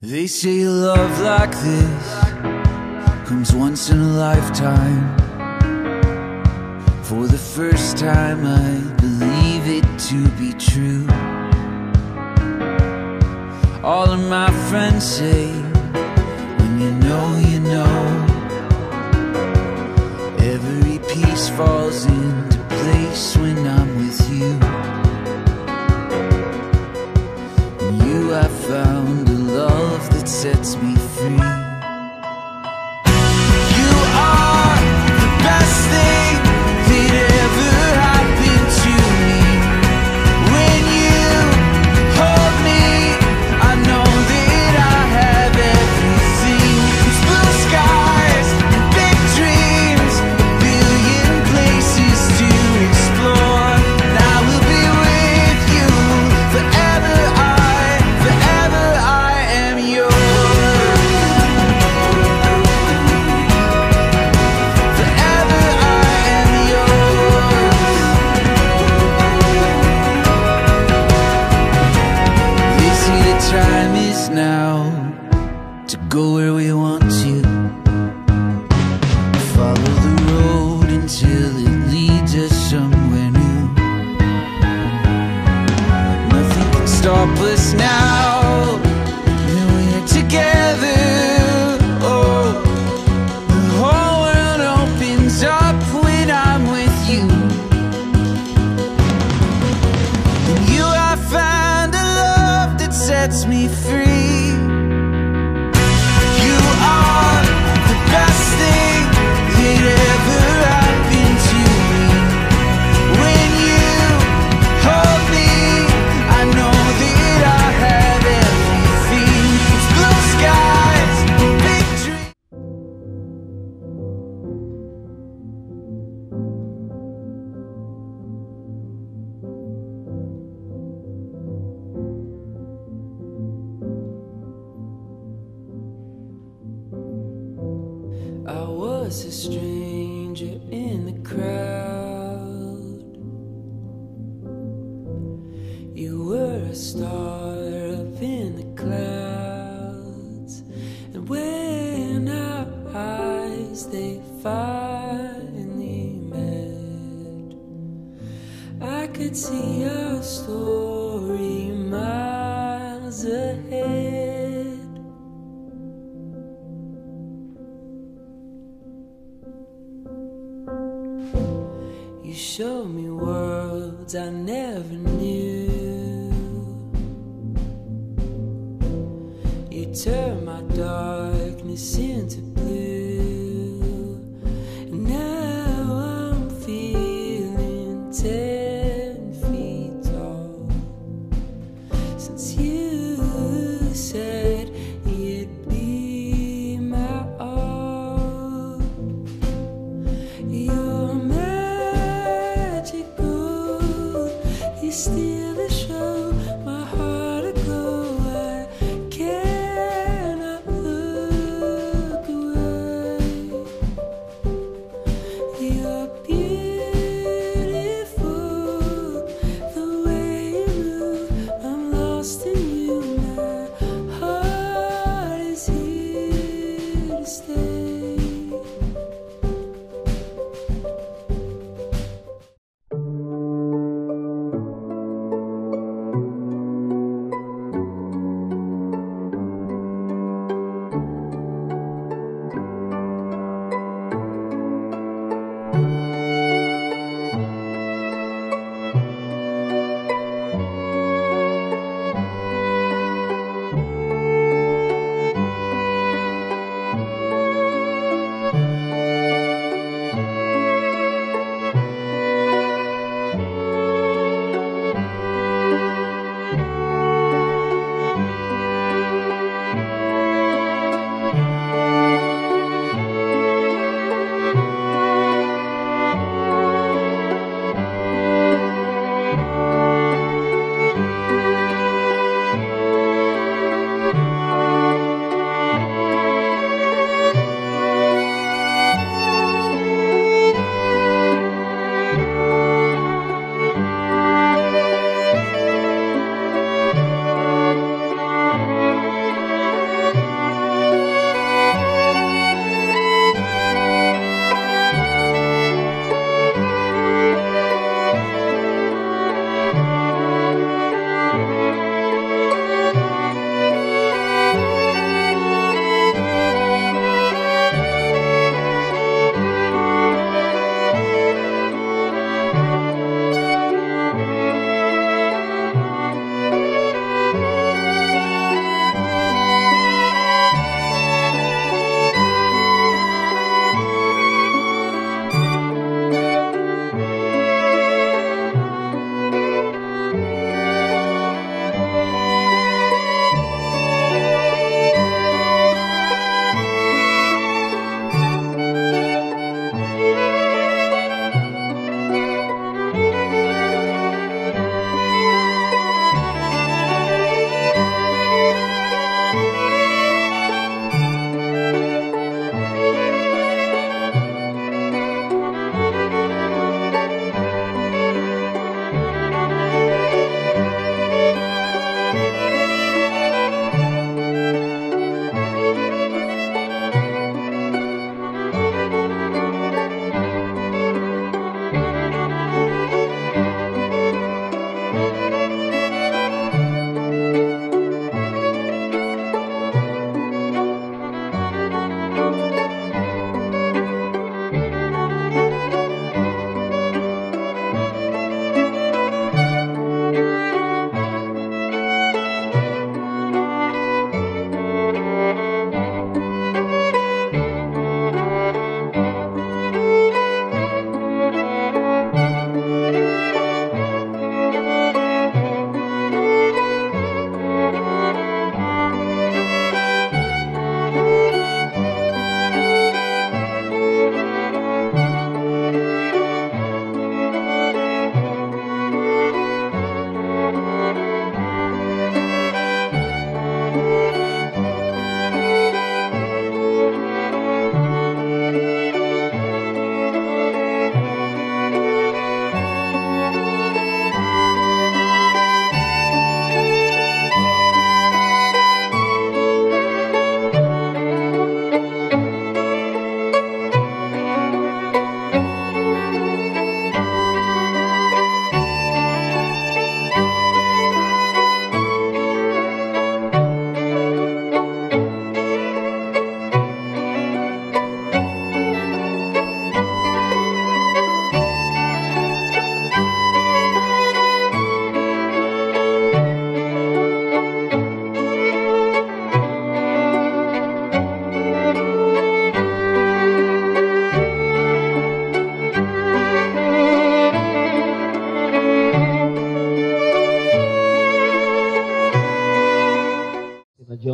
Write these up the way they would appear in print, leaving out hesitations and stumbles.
They say a love like this comes once in a lifetime. For the first time I believe it to be true. All of my friends say, when you know, you know. Every piece falls into place when I'm with you. In you I found a love that sets me free. You are the best thing that ever happened to me. When you hold me, I know that I have everything. It's blue skies and big dreams, a billion places to explore. And I will be with you forever. Forever I am yours. Forever I am yours. They say the time is now to go where we want to. Follow the road until it leads us somewhere new. Nothing can stop us now. We're together. Oh, the whole world opens up when I'm with you. In you I find a love that sets me free. You are the best thing that ever happened to me. When you hold me, I know that I have everything. It's blue skies, big dreams. I was a stranger in the crowd. You were a star up in the clouds. And when our eyes they finally met, I could see our story miles ahead. You showed me worlds I never knew. You turned my darkness into blue. And now I'm feeling 10 feet tall. Since you said you'd be my all. You're magical. You steal the show, my heart aglow. I cannot look away. You're beautiful, the way you move. I'm lost in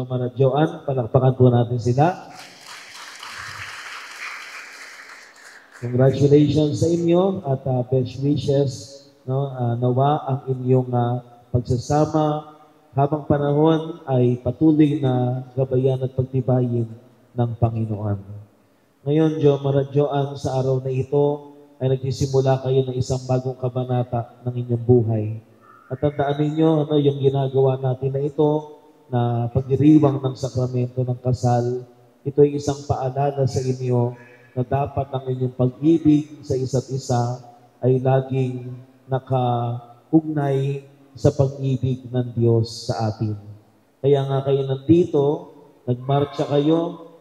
Jomar at Joanne. Palakpakan po natin sila. Congratulations sa inyo at best wishes. No? Nawa ang inyong pagsasama habang panahon ay patuloy na gabayan at pagtibayin ng Panginoon. Ngayon, Jomar at Joanne, sa araw na ito ay nagsisimula kayo ng isang bagong kabanata ng inyong buhay. At tandaan ninyo, yung ginagawa natin na ito, na pagdiriwang ng sakramento ng kasal, ito ay isang paalala sa inyo na dapat ang inyong pag-ibig sa isa't isa ay laging nakaugnay sa pag-ibig ng Diyos sa atin. Kaya nga kayo nandito, nagmarcha kayo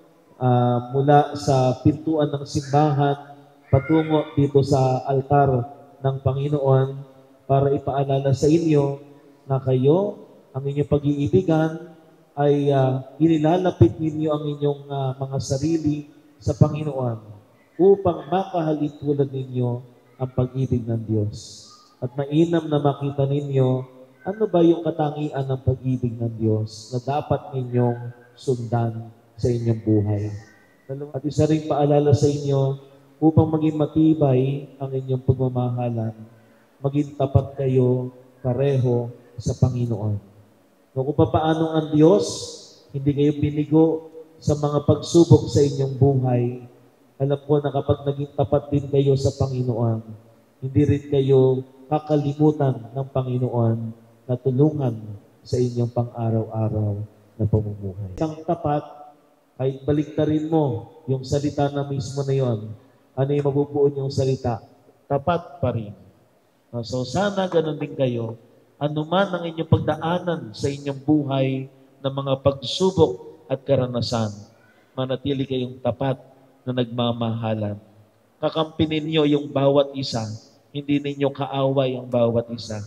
mula sa pintuan ng simbahan patungo dito sa altar ng Panginoon para ipaalala sa inyo na kayo, ang inyong pag-iibigan, ay inilalapit ninyo ang inyong mga sarili sa Panginoon upang makahalin tulad ninyo ang pag-ibig ng Diyos. At mainam na makita ninyo ano ba yung katangian ng pag-ibig ng Diyos na dapat ninyong sundan sa inyong buhay. At isa ring paalala sa inyo upang maging matibay ang inyong pagmamahalan, maging tapat kayo pareho sa Panginoon. No, kung paano ang Diyos, hindi kayo binigo sa mga pagsubok sa inyong buhay, alam ko na kapag naging tapat din kayo sa Panginoon, hindi rin kayo kakalimutan ng Panginoon na tulungan sa inyong pang-araw-araw na pamumuhay. Isang tapat, kahit baliktarin mo yung salita na mismo na yon, ano yung mabubuo yung salita? Tapat pa rin. So sana ganun din kayo, anuman ang inyong pagdaanan sa inyong buhay ng mga pagsubok at karanasan, manatili kayong tapat na nagmamahalan. Kakampinin niyo yung bawat isa, hindi ninyo kaaway ang bawat isa.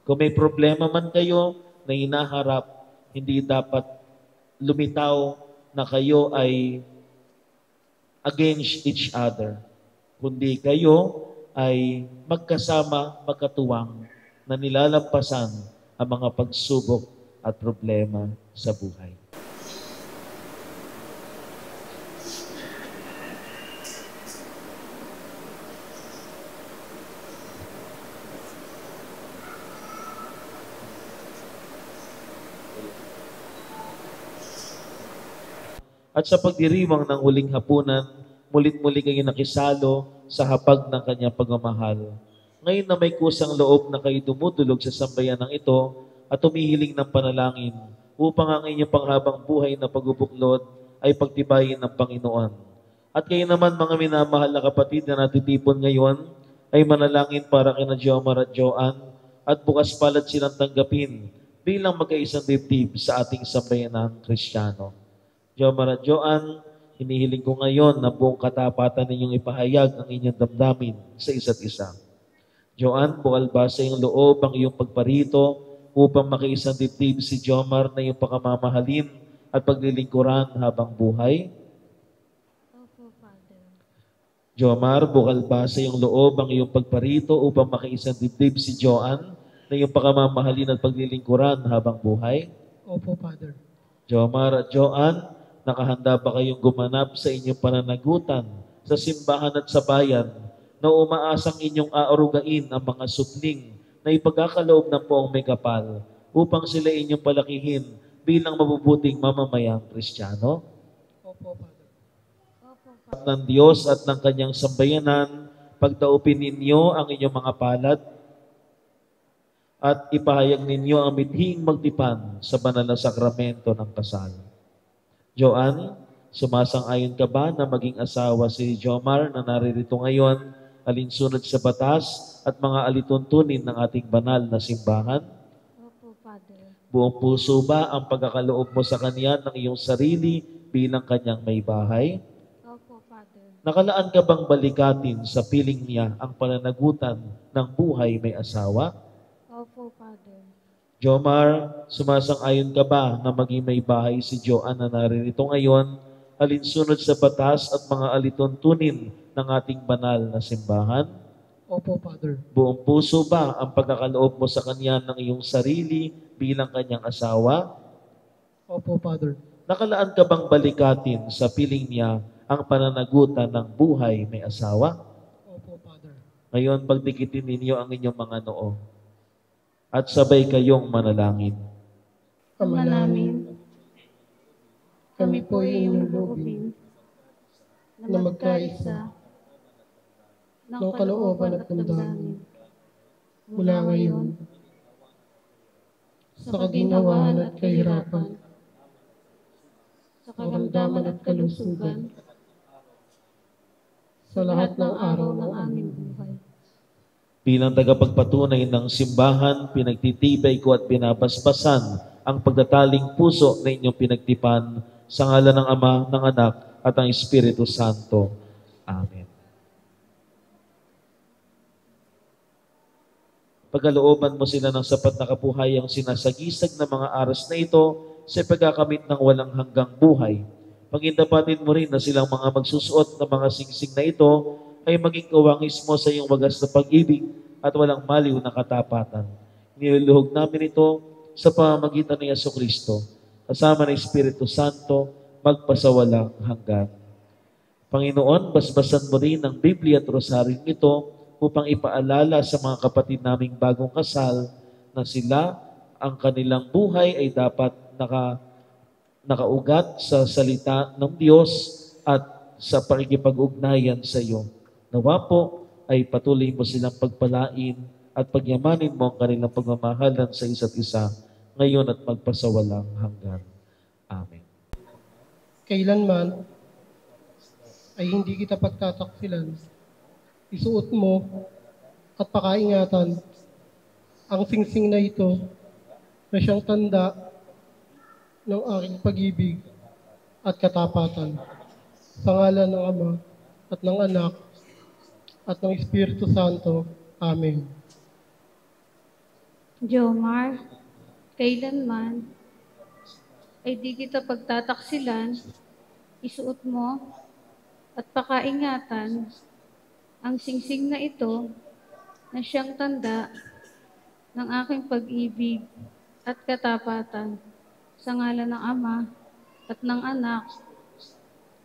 Kung may problema man kayo na hinaharap, hindi dapat lumitaw na kayo ay against each other, kundi kayo ay magkasama, magkatuwang na nilalampasan ang mga pagsubok at problema sa buhay. At sa pagdiriwang ng huling hapunan, mulit-muli kayo nakisalo sa hapag ng kanyang pagmamahal. Ngayon na may kusang loob na kayo dumudulog sa sambayanang ito at humihiling ng panalangin upang ang inyong panghabang buhay na pagbubuklod ay pagtibayin ng Panginoon. At kayo naman mga minamahal na kapatid na natitipon ngayon ay manalangin para kina Jomar at Joanne at bukas palad silang tanggapin bilang magkaisang dibdib sa ating sambayanang Kristiyano. Jomar at Joanne, hinihiling ko ngayon na buong katapatan ninyong ipahayag ang inyong damdamin sa isa't isa. Joanne, bukal ba sa iyong loob ang iyong pagparito upang makiisang dibdib si Jomar na iyong pakamamahalin at paglilingkuran habang buhay? Opo, Father. Jomar, bukal ba sa iyong loob ang iyong pagparito upang makiisang dibdib si Joanne na iyong pakamamahalin at paglilingkuran habang buhay? Opo, Father. Jomar at Joanne, nakahanda ba kayong gumanap sa inyong pananagutan sa simbahan at sa bayan na umaasang inyong aarugain ang mga supling na ipagkakaloob ng poong may kapal upang sila inyong palakihin bilang mabubuting mamamayang Kristiyano? Opo, Father. Opo, Father. Ng Diyos at ng kanyang sambayanan, pagdaupin ninyo ang inyong mga palad at ipahayag ninyo ang midhing magtipan sa banal na sakramento ng kasal. Joanne, sumasang-ayon ka ba na maging asawa si Jomar na naririto ngayon, alinsunod sa batas at mga alituntunin ng ating banal na simbahan? Opo, Father. Buong puso ba ang pagkakaloob mo sa kanya ng iyong sarili bilang kanyang may bahay? Opo, Father. Nakalaan ka bang balikatin sa piling niya ang pananagutan ng buhay may asawa? Opo, Father. Jomar, sumasang-ayon ka ba na maging may bahay si Joanne na naririto ngayon, alinsunod sa batas at mga alituntunin ng ating banal na simbahan? Opo, Father. Buong puso ba ang pagkakaloob mo sa kanya ng iyong sarili bilang kanyang asawa? Opo, Father. Nakalaan ka bang balikatin sa piling niya ang pananagutan ng buhay may asawa? Opo, Father. Ngayon, pagdikitin ninyo ang inyong mga noo at sabay kayong manalangin. Ama namin, kami po ay iyong loobin na magkaisa ng kalooban at damdamin mula ngayon sa kaginhawaan at kahirapan, sa karamdaman at kalusugan, sa lahat ng araw ng aming buhay. Bilang tagapagpatunay ng simbahan, pinagtitibay ko at binabasbasan ang pagdataling puso na inyong pinagtipan sa ngalan ng Ama, ng Anak, at ng Espiritu Santo. Amen. Pagkalooban mo sila ng sapat na kabuhayang sinasagisag na mga aras na ito sa pagkakamit ng walang hanggang buhay. Pagindapatin mo rin na silang mga magsusuot ng mga singsing na ito ay maging kawangis mo sa iyong wagas na pag-ibig at walang maliw na katapatan. Niluluhog namin ito sa pamamagitan ni Jesucristo, kasama ng Espiritu Santo, magpasawalang hanggan. Panginoon, basbasan mo rin ang Biblia at Rosaryong ito upang ipaalala sa mga kapatid naming bagong kasal na sila, ang kanilang buhay ay dapat nakaugat sa salita ng Diyos at sa pakikipag-ugnayan sa iyo. Nawa po ay patuloy mo silang pagpalain at pagyamanin mo ang kanilang pagmamahalan sa isa't isa ngayon at magpasawalang hanggan. Amen. Kailanman ay hindi kita pagtataksilan. Isuot mo at pakaingatan ang singsing na ito na siyang tanda ng aking pag-ibig at katapatan. Sa ngalan ng Ama at ng Anak at ng Espiritu Santo. Amen. Jomar, kailanman ay di kita pagtataksilan, isuot mo at pakaingatan ang singsing na ito na siyang tanda ng aking pag-ibig at katapatan sa ngalan ng Ama at ng Anak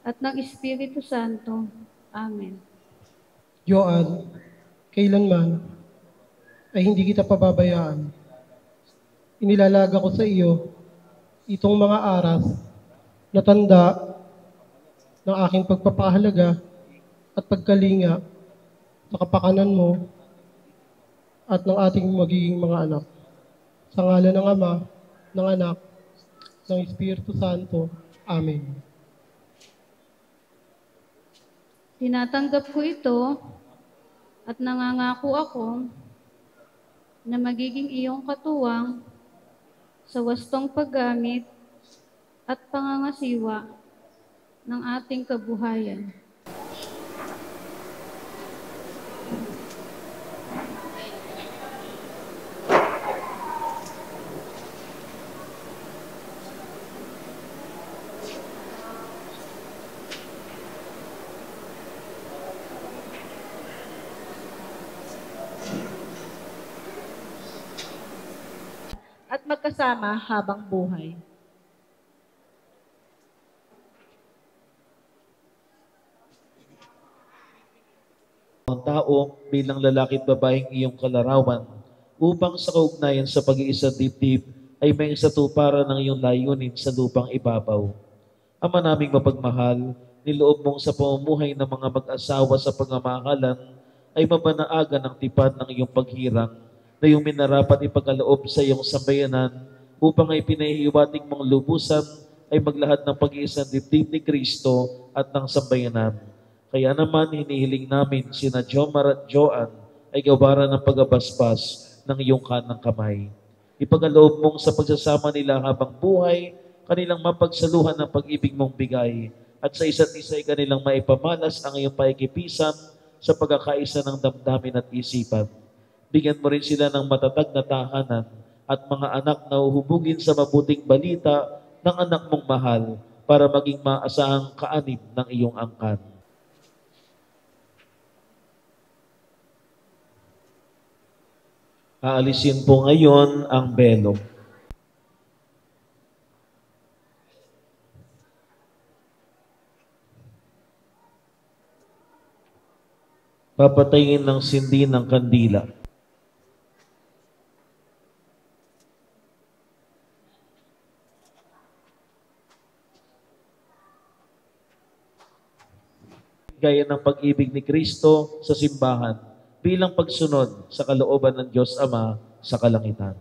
at ng Espiritu Santo. Amen. Joan, kailanman ay hindi kita pababayaan. Inilalaga ko sa iyo itong mga aras na tanda ng aking pagpapahalaga at pagkalinga sa kapakanan mo at ng ating magiging mga anak. Sa ngalan ng Ama, ng Anak, ng Espiritu Santo. Amen. Tinatanggap ko ito at nangangako ako na magiging iyong katuwang sa wastong paggamit at pangangasiwa ng ating kabuhayan. At magkasama habang buhay. Ang tao bilang lalaki at babaeng iyong kalarawan upang sa kaugnayan sa pag-iisa dibdib ay may isatuparan ng iyong layunin sa lupang ibabaw. Ama naming mapagmahal, niloob mong sa pamumuhay ng mga mag-asawa sa pagmamahalan ay mabanaagan ang tipad ng iyong paghirang na iyong minarapat ipagkaloob sa iyong sambayanan upang ay pinahihiwatig mong lubusan ay maglahad ng pag-iisang dibdib ni Kristo at ng sambayanan. Kaya naman hinihiling namin sina Jomar at Joan ay gawaran ng pagabasbas ng iyong kanang kamay. Ipagkaloob mong sa pagsasama nila habang buhay, kanilang mapagsaluhan ng pag-ibig mong bigay at sa isa't isa ay kanilang maipamalas ang iyong paikipisan sa pagkakaisa ng damdamin at isipan. Bigyan mo rin sila ng matatag na tahanan at mga anak na uhubugin sa mabuting balita ng anak mong mahal para maging maasahang kaanib ng iyong angkan. Aalisin po ngayon ang belo. Papatayin ng sindi ng kandila. Gaya ng pag-ibig ni Kristo sa simbahan bilang pagsunod sa kalooban ng Diyos Ama sa kalangitan.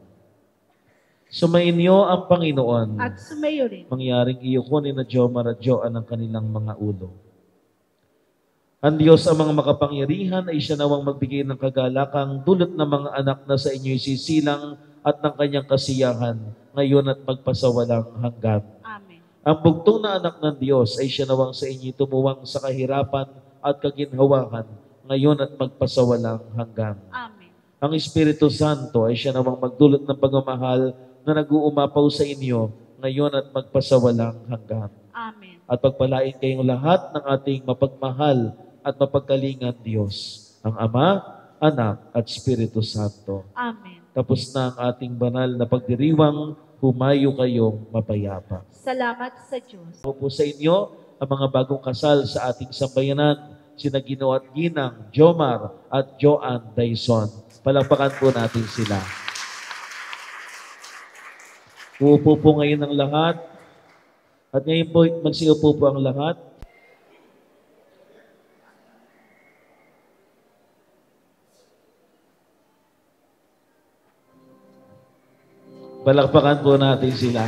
Sumainyo ang Panginoon. At sumayo rin. Mangyaring iyukunin na Jomar at Joan ang kanilang mga ulo. Ang Diyos ang mga makapangyarihan ay siya nawang magbigay ng kagalakang dulot ng mga anak na sa inyo'y sisilang at ng kanyang kasiyahan ngayon at magpasawalang hanggan. Amen. Ang bugtong na anak ng Diyos ay siya nawang sa inyo'y tumuwang sa kahirapan at kaginhawahan ngayon at magpasawalang hanggan. Amen. Ang Espiritu Santo ay siya nawang magdulot ng pagmamahal na nag-uumapaw sa inyo ngayon at magpasawalang hanggan. Amen. At pagpalain kayong lahat ng ating mapagmahal at mapagkalingan Diyos, ang Ama, Anak, at Espiritu Santo. Amen. Tapos na ang ating banal na pagdiriwang, humayo kayong mapayapa. Salamat sa Diyos. Ako po sa inyo, ang mga bagong kasal sa ating sambayanan, sina Ginoo at Ginang, Jomar at Joan Dyson. Palakpakan po natin sila. Uupo po ngayon ang lahat. At ngayon po, magsiupo po ang lahat. Palakpakan po natin sila.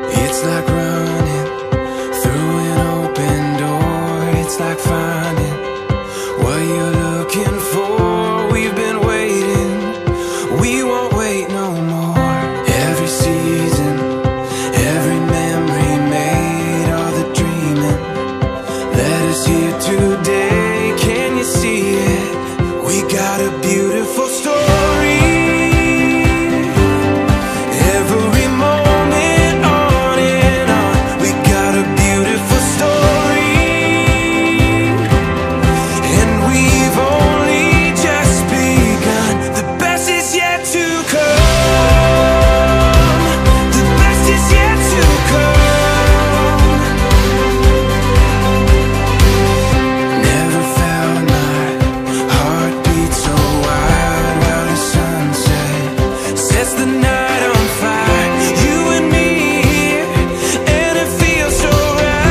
It's like running through an open door. It's like finding what you're looking for. We've been waiting, we won't wait no more. Every season, every memory made, all the dreaming led us here today. Can you see it? We got a beautiful story. Every moment on and on, we got a beautiful story. And we've only just begun. The best is yet to come. The best is yet to come. Never felt my heart beat so wild while the sunset sets the night on fire. You and me here, and it feels so right.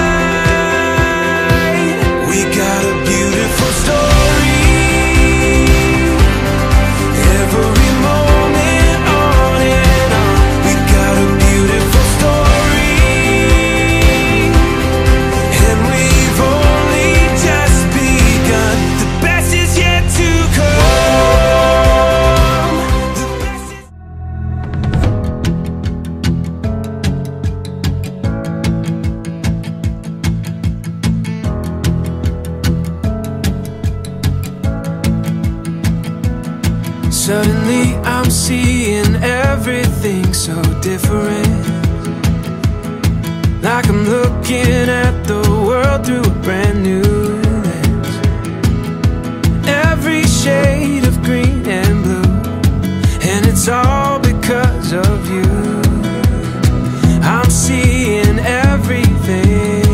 We got a beautiful story. Every moment on and on, we got a beautiful story. And we've only just begun. The best is yet to come. The best is Suddenly I'm seeing everything so different. Like I'm looking at the world through a brand new lens. Every shade of green and blue, and it's all because of you. I'm seeing everything.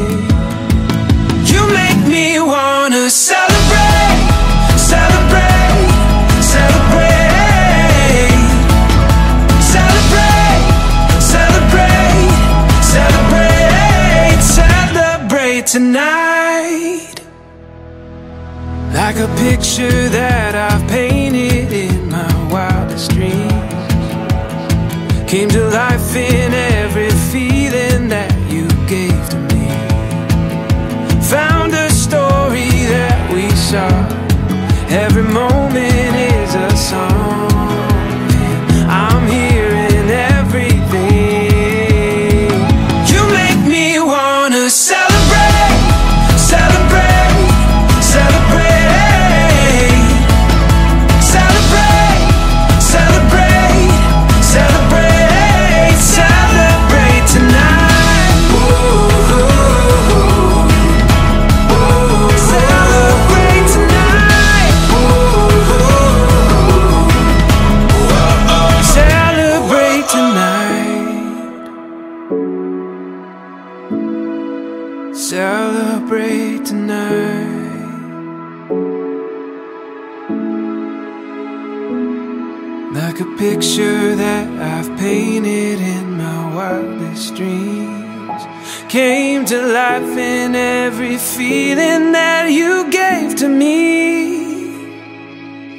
You make me wanna celebrate, celebrate, celebrate, celebrate, celebrate, celebrate, celebrate tonight. Like a picture that I've painted in my wildest dreams, came to life in every feeling that you gave to me. Found a story that we saw. Every moment is a song. I'm hearing everything. You make me wanna celebrate, celebrate, celebrate, celebrate, celebrate, celebrate, celebrate tonight. Ooh, ooh, ooh, ooh. Celebrate tonight. celebrate tonight. Like a picture that I've painted in my wildest dreams, came to life in every feeling that you gave to me.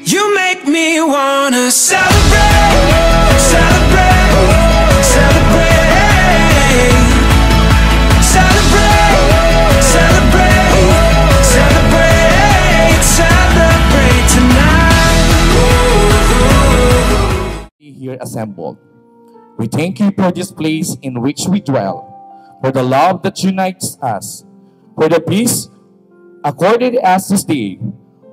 You make me wanna celebrate, celebrate, celebrate, celebrate, celebrate, celebrate, celebrate tonight. Here assembled, we thank you for this place in which we dwell, for the love that unites us, for the peace accorded us this day,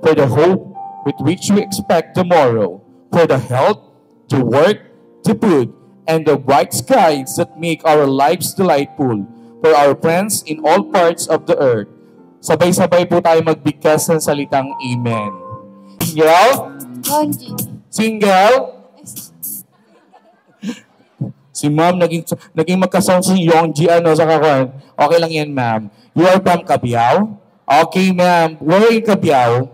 for the hope with which we expect tomorrow, for the health, the work, the food, and the bright skies that make our lives delightful, for our friends in all parts of the earth. Sabay-sabay po tayo magbigkas ng salitang Amen. Single? Single? Si ma'am, naging magkasound si Yongji, sa kakuan. Okay lang yan, ma'am. You are from Cabiao? Okay, ma'am. Where in Cabiao?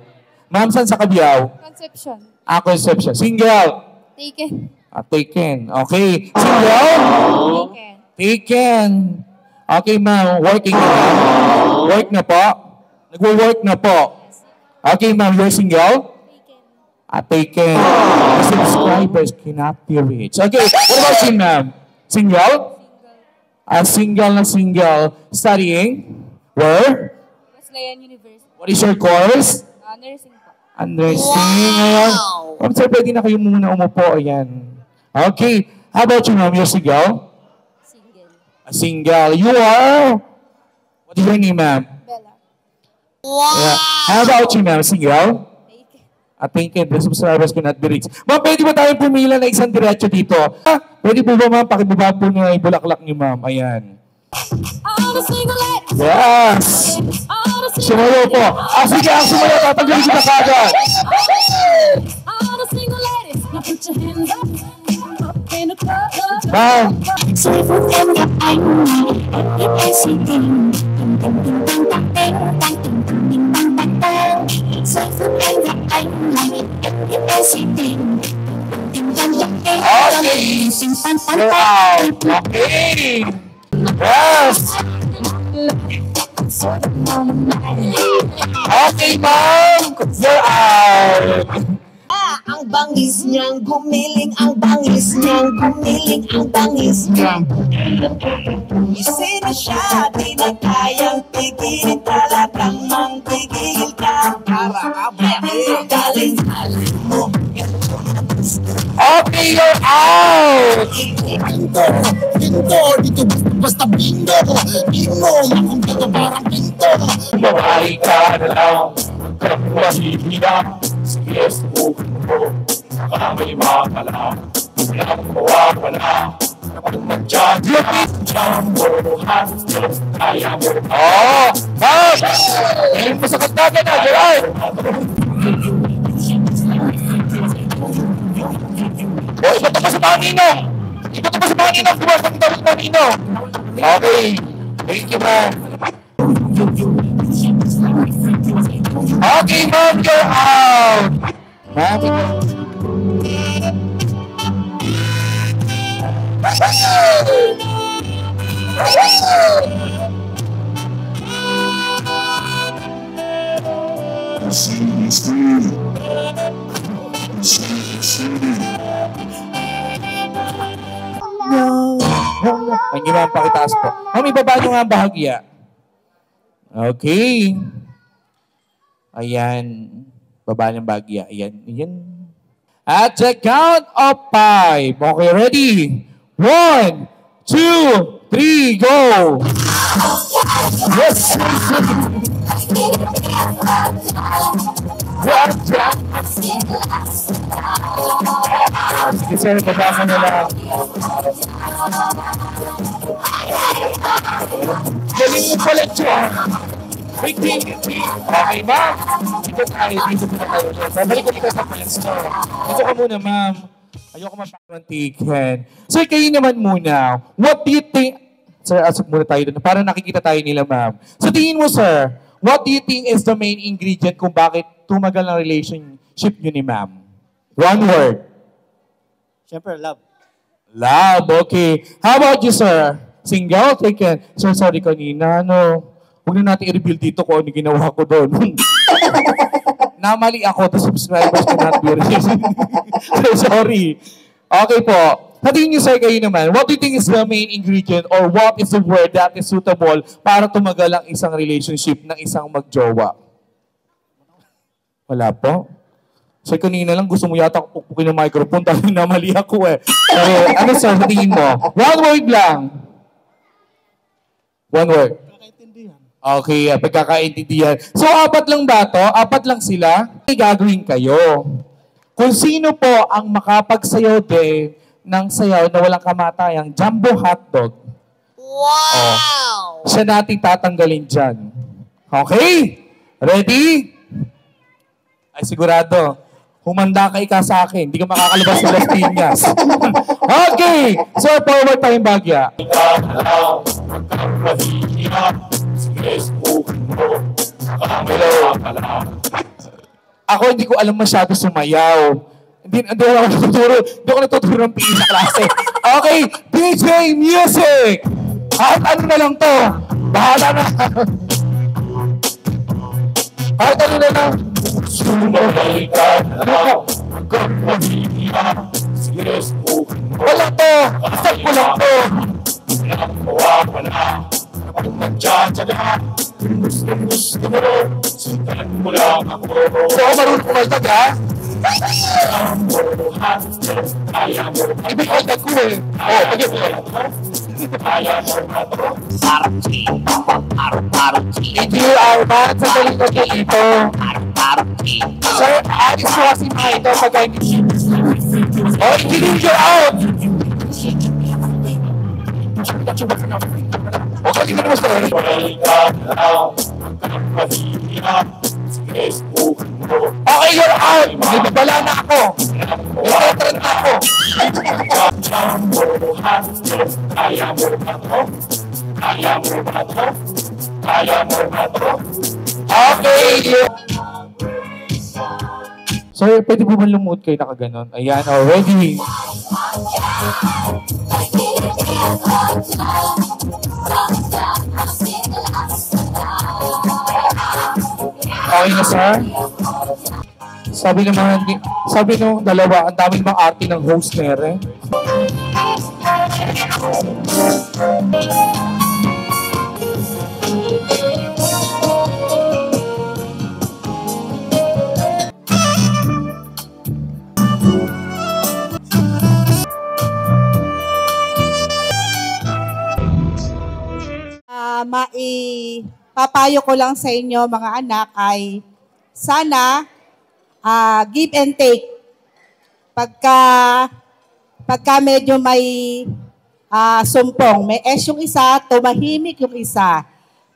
Ma'am, saan sa Cabiao? Conception. Conception. Single? Taken. Taken. Okay. Single? Taken. Taken. Okay, ma'am. Working na ba? Work na po? Nagwo-work na po? Okay, ma'am. You're single? Taken. The subscribers cannot be reached. Okay, what about you, ma'am? Single? Single na single. Studying? Where? Wesleyan University. What is your course? Nursing po. Nursing. Wow! Ma'am, sir, pwede na kayo muna umupo. Ayan. Okay. How about you, ma'am? You're single? Single. Single. You are? What is your name, ma'am? Bella. Wow! Yeah. How about you, ma'am? Single? Taken. The subscribers cannot be reached. Ma'am, pwede ba tayong pumila na isang diretso dito? Pwede po ba, ma'am? Pakibaba po na yung bulaklak niyo, ma'am. Ayan. Yes! Sumayo po. Sige, ang sumayo. Tatanggalin kita kagad. Ma'am. Okay. Yes. Okay, ma'am. You're out. Ang bangis niyang gumiling, ang bangis niyang gumiling, ang bangis niyang isina siya, di na kayang pigilin, talagang manggigil ka para galing mo. Okay, you're out. Pinto, dito basta bingo, di mo makong dito parang pinto. Mabalik ka na lang, kapahihina. Sige, subukan mo. Kami makala, walang mawawala. Kapag mag-judge, jambuhan, kaya mo. Oh! Ma'am! Ngayon mo sa katagan na, Gerard! Oh, iba to pa sa Panginong! Iba to pa sa Panginong! Buwas ang dami Panginong! Okay. Thank you, ma'am. Okay, ma'am, you're out! Ma'am, Ang ginawang pakitaas po. Ma'am, ibaba nyo nga ang bahagya. Okay. Ayan. Baba ng bahagya. Ayan. Ayan. At the count of 5. Okay, ready? 1, 2, 3, go! Yes! Sige, sir, baba mo na lang. Galing mo pala dyan. Okay, ma'am. Dito tayo. Dito muna tayo. Babalik ko dito sa pwesto. Dito ka muna, ma'am. Ayoko mapagmantikan. Sir, kayo naman muna. What do you think? Sir, asok muna tayo doon para nakikita tayo nila, ma'am. So tingin mo, sir, what do you think is the main ingredient kung bakit tumagal ang relationship nyo ni ma'am? One word. Siyempre, love. Love, okay. How about you, sir? Single? Taken? Sir, sorry kanina, huwag na natin i-reveal dito kung ano ginawa ko doon. Namali ako, the subscribers cannot be reached. Sorry. Okay po. Hatiin niyo, sir, kayo naman. What do you think is the main ingredient or what is the word that is suitable para tumagal ang isang relationship ng isang magjowa? Wala po? Sir, kanina lang gusto mo yata pupukin ng microphone dahil namali ako eh. Ano, sir, hatiin mo? One word lang. One word. Okay, pagkakaintindihan. So, apat lang ba to? Apat lang sila? Gagawin kayo. Kung sino po ang makapagsayaw din ng sayaw na walang kamatayang jumbo hotdog. Wow! Siya natin tatanggalin dyan. Okay? Ready? Ay, sigurado. Humanda ka ika sa akin. Hindi ka makakalabas sa Las Piñas. Okay! So, forward tayong bagya. Ako hindi ko alam masyado sumayaw. Hindi ako natuturo ng PE sa klase. Okay, DJ Music! Kahit ano na lang to. Bahala na. Kahit ano na lang. Wala to. Isang ko lang to. So, marunong kumaltag, ha? Ibig kaltag ko eh. Oh, Did you man sa galing ko ito? Sir, alis ko kasi mga ito pagka hindi. Oh, hindi you out! Okay, tingnan mo sir. Okay, you're out! May babala na ako. May veteran na ako. Okay! Sir, pwede po ba lumuot kayo nakaganon? Ayan, ready. Okay na, sir? Sabi nung dalawa, ang daming mga arte ng host nere. Papayo ko lang sa inyo mga anak ay sana give and take. Pagka medyo may sumpong, may S yung isa, tumahimik yung isa.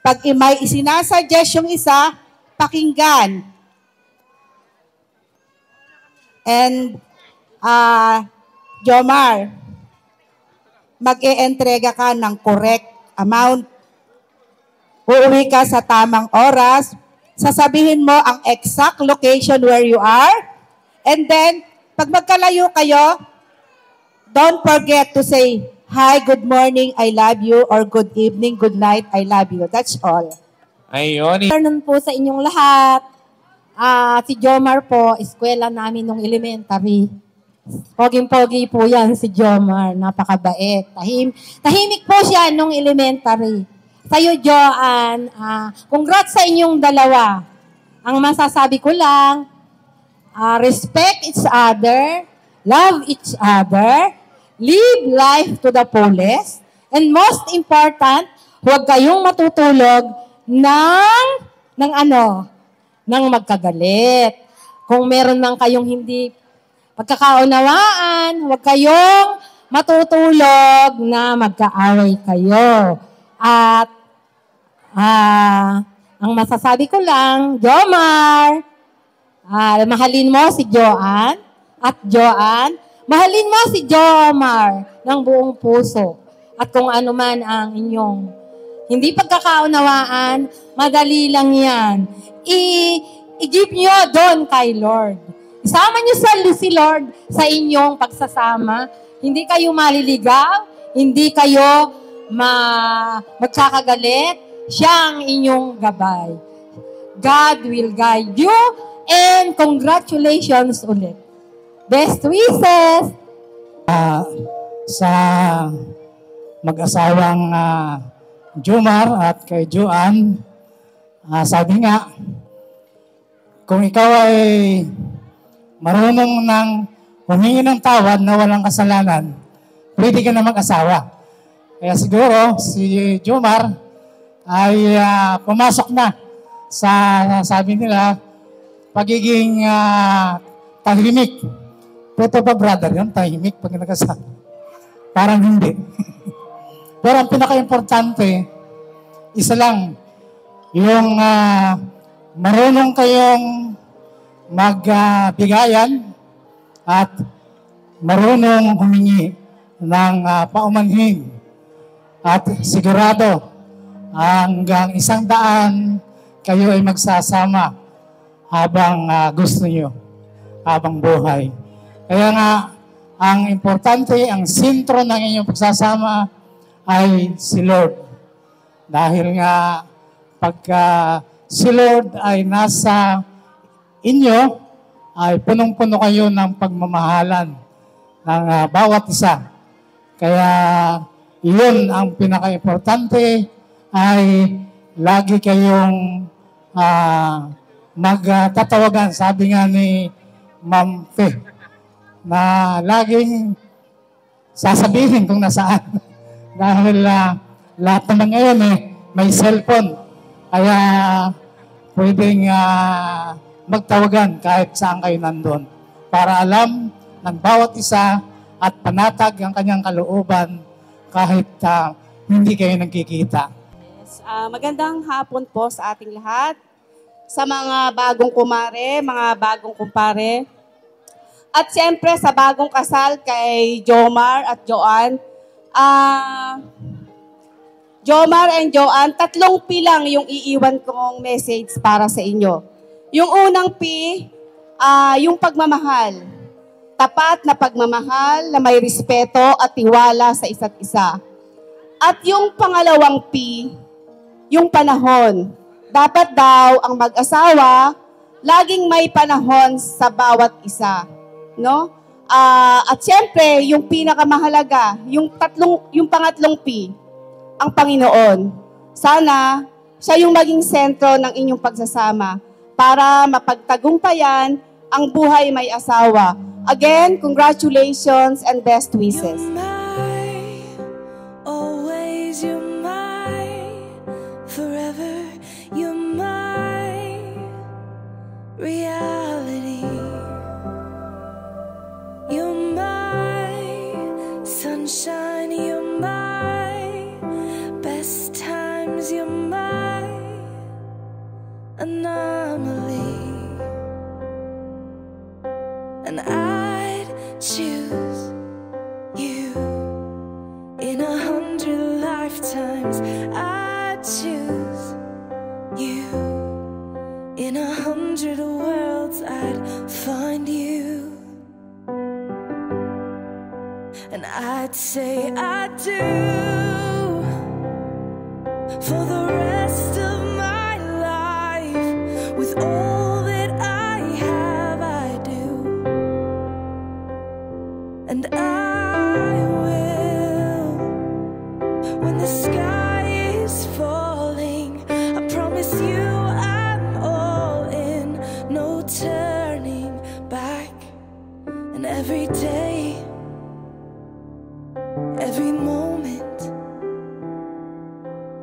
Pag may isinasuggest yung isa, pakinggan. And Jomar, mag-e-entrega ka ng correct amount. Uuwi ka sa tamang oras. Sasabihin mo ang exact location where you are. And then, pag magkalayo kayo, don't forget to say, hi, good morning, I love you, or good evening, good night, I love you. That's all. Ayun. Afternoon po sa inyong lahat. Si Jomar po, eskwela namin nung elementary. Poging-pogi po yan si Jomar. Napakabait. Tahimik po siya nung elementary. Sa'yo, Joanne, congrats sa inyong dalawa. Ang masasabi ko lang, respect each other, love each other, live life to the fullest, and most important, huwag kayong matutulog ng magkagalit. Kung meron man kayong hindi pagkakaunawaan, huwag kayong matutulog na magkaaway kayo. At ang masasabi ko lang, Jomar, mahalin mo si Joanne, at Joanne, mahalin mo si Jomar ng buong puso. at kung ano man ang inyong hindi pagkakaunawaan, madali lang yan. I-give nyo doon kay Lord. Isama nyo si Lord sa inyong pagsasama. Hindi kayo maliligaw, hindi kayo magkakagalit. Siya ang inyong gabay. God will guide you, and congratulations ulit. Best wishes! Sa mag-asawang Jomar at kay Joanne, sabi nga, kung ikaw ay marunong ng humingi ng tawad na walang kasalanan, pwede ka na mag-asawa. Kaya siguro si Jomar ay pumasok na sa sabi nila pagiging tahimik. Pwede ba brother yun? Tahimik pag nagkasama? Parang hindi. Pero ang pinaka-importante, isa lang, yung marunong kayong magbigayan at marunong humingi ng paumanhin. At sigurado, hanggang 100 kayo ay magsasama habang gusto nyo, habang buhay. Kaya nga, ang importante, ang sentro ng inyong pagsasama ay si Lord. Dahil nga, pagka si Lord ay nasa inyo, ay punong-puno kayo ng pagmamahalan ng bawat isa. Kaya, iyon ang pinaka-importante ay lagi kayong magtatawagan. Sabi nga ni Ma'am Fe, na laging sasabihin kung nasaan. Dahil lahat naman ngayon may cellphone. Kaya pwedeng magtawagan kahit saan kayo nandun para alam ng bawat isa at panatag ang kanyang kalooban kahit hindi kayo nagkikita. Yes. Magandang hapon po sa ating lahat. Sa mga bagong kumare, mga bagong kumpare. At siyempre sa bagong kasal kay Jomar at Joanne. Jomar and Joanne, 3 P lang yung iiwan kong message para sa inyo. Yung unang P, yung pagmamahal. Tapat na pagmamahal na may respeto at tiwala sa isa't isa. At yung pangalawang P, yung panahon. Dapat daw ang mag-asawa, laging may panahon sa bawat isa. No? At siyempre, yung pinakamahalaga, yung pangatlong P, ang Panginoon. Sana siya yung maging sentro ng inyong pagsasama para mapagtagumpayan ang buhay may asawa. Again, congratulations and best wishes. Always you're mine, forever you're my reality. You're my sunshine, you're my best times, you're my anomaly. And I'd choose you in 100 lifetimes. I'd choose you in 100 worlds. I'd find you, and I'd say I do for the rest of my life. With all that I have, I do, and I will. When the sky is falling, I promise you I'm all in, no turning back. And every day, every moment,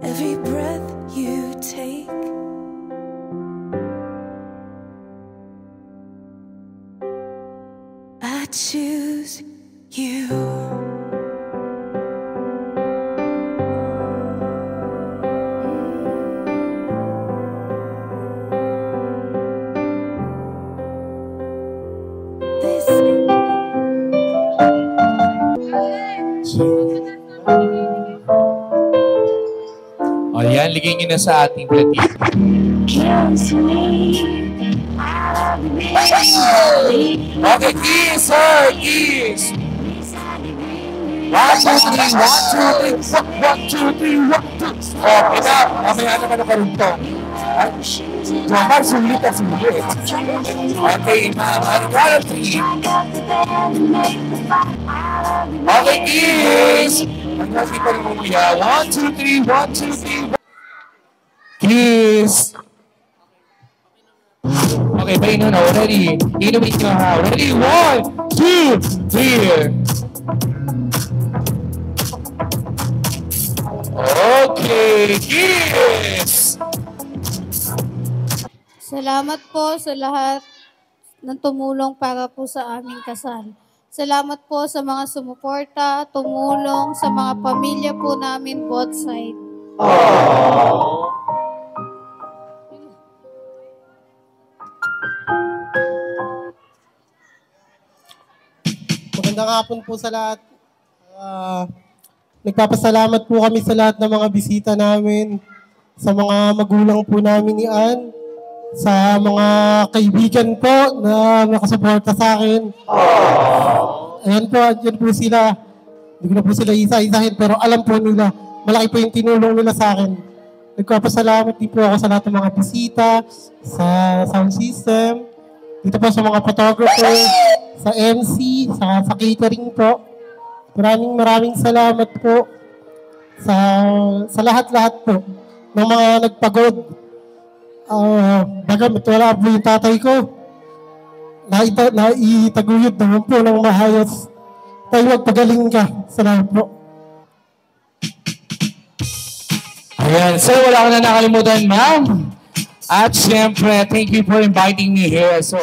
every breath you take, I choose you. Ayan, ligay nyo na sa ating platito. Okay, kiss her, kiss! 1, 2, 3, 1, 2, 3, 1, 2. Okay na, mamaya naman ang karuntong. Jomar, sulit at sulit. Okay, ma'am, on the count of 3. Okay, kiss! Magkasi pa rin mo kuya. 1, 2, 3, 1, 2, 3. Kiss! Okay, painom na. Ready? Inumin nyo ha. Ready? 1, 2, 3. Okay, kiss! Salamat po sa lahat ng tumulong para po sa aming kasal. Salamat po sa mga sumuporta, tumulong sa mga pamilya po namin both side. Magandang hapon po sa lahat. Nagpapasalamat po kami sa lahat ng mga bisita namin, sa mga magulang po namin ni Ann, sa mga kaibigan po na nakasuporta sa akin. Ayan po, andyan po sila. Hindi ko na po sila isa-isahin, pero alam po nila, malaki po yung tinulong nila sa akin. Nagpapasalamat din po ako sa lahat ng mga bisita, sa sound system, dito po sa mga photographer, sa MC, sa catering po. Maraming salamat po sa lahat-lahat po ng mga nagpagod. Bagamat wala po yung tatay ko, naitaguyod naman po ng mahayos. Tayo, magpagaling ka. Salamat po. Ayan, so wala ko na nakalimutan, ma'am. At syempre, thank you for inviting me here. So